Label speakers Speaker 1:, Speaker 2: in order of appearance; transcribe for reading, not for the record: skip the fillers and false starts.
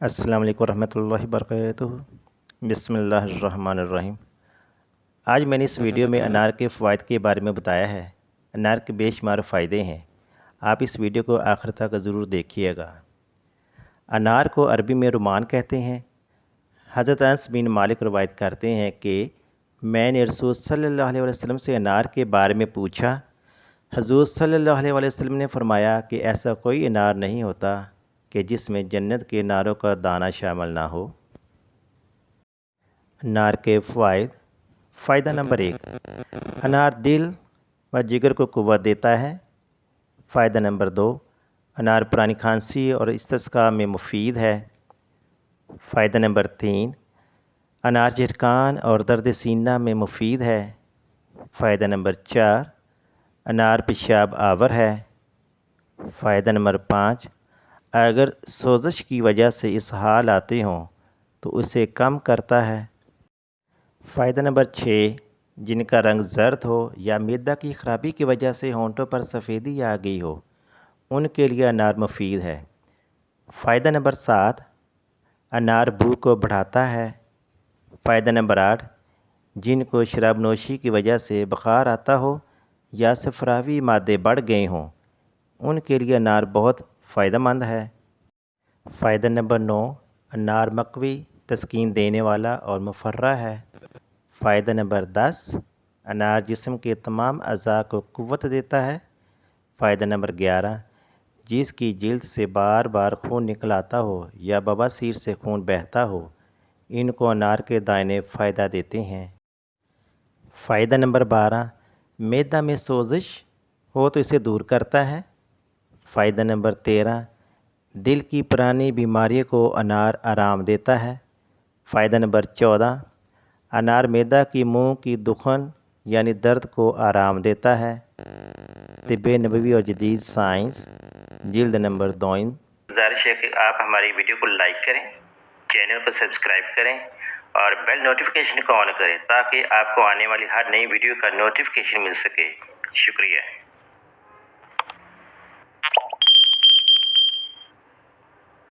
Speaker 1: السلام علیکم ورحمۃ اللہ وبرکاتہ۔ بسم اللہ الرحمن الرحیم۔ آج میں نے اس ویڈیو میں انار کے فوائد کے بارے میں بتایا ہے۔ انار کے بے شمار فائدے ہیں، آپ اس ویڈیو کو آخر تک ضرور دیکھیے گا۔ انار کو عربی میں رمان کہتے ہیں۔ حضرت انس بن مالک روایت کرتے ہیں کہ میں نے رسول صلی اللہ علیہ وسلم سے انار کے بارے میں پوچھا۔ حضور صلی اللہ علیہ وسلم نے فرمایا کہ ایسا کوئی انار نہیں ہوتا کہ جس میں جنت کے اناروں کا دانہ شامل نہ ہو۔ انار کے فوائد۔ فائدہ نمبر 1، انار دل و جگر کو قوت دیتا ہے۔ فائدہ نمبر 2، انار پرانی کھانسی اور استسقاء میں مفید ہے۔ فائدہ نمبر 3، انار جھرکان اور درد سینہ میں مفید ہے۔ فائدہ نمبر 4، انار پیشاب آور ہے۔ فائدہ نمبر 5، اگر سوزش کی وجہ سے اسہال آتے ہوں تو اسے کم کرتا ہے۔ فائدہ نمبر 6، جن کا رنگ زرد ہو یا معدہ کی خرابی کی وجہ سے ہونٹوں پر سفیدی آ گئی ہو، ان کے لیے انار مفید ہے۔ فائدہ نمبر 7، انار بھوک کو بڑھاتا ہے۔ فائدہ نمبر 8، جن کو شراب نوشی کی وجہ سے بخار آتا ہو یا صفراوی مادے بڑھ گئے ہوں، ان کے لیے انار بہت فائدہ مند ہے۔ فائدہ نمبر 9، انار مقوی، تسکین دینے والا اور مفرح ہے۔ فائدہ نمبر 10، انار جسم کے تمام اعضاء کو قوت دیتا ہے۔ فائدہ نمبر 11، جس کی جلد سے بار بار خون نکل آتا ہو یا بواسیر سے خون بہتا ہو، ان کو انار کے دانے فائدہ دیتے ہیں۔ فائدہ نمبر 12، معدہ میں سوزش ہو تو اسے دور کرتا ہے۔ فائدہ نمبر 13، دل کی پرانی بیماری کو انار آرام دیتا ہے۔ فائدہ نمبر 14، انار معدہ کی منہ کی دخن یعنی درد کو آرام دیتا ہے۔ طب نبوی اور جدید سائنس، جلد نمبر 2۔ گزارش ہے کہ آپ ہماری ویڈیو کو لائک کریں، چینل کو سبسکرائب کریں اور بیل نوٹیفیکیشن کو آن کریں تاکہ آپ کو آنے والی ہر نئی ویڈیو کا نوٹیفیکیشن مل سکے۔ شکریہ۔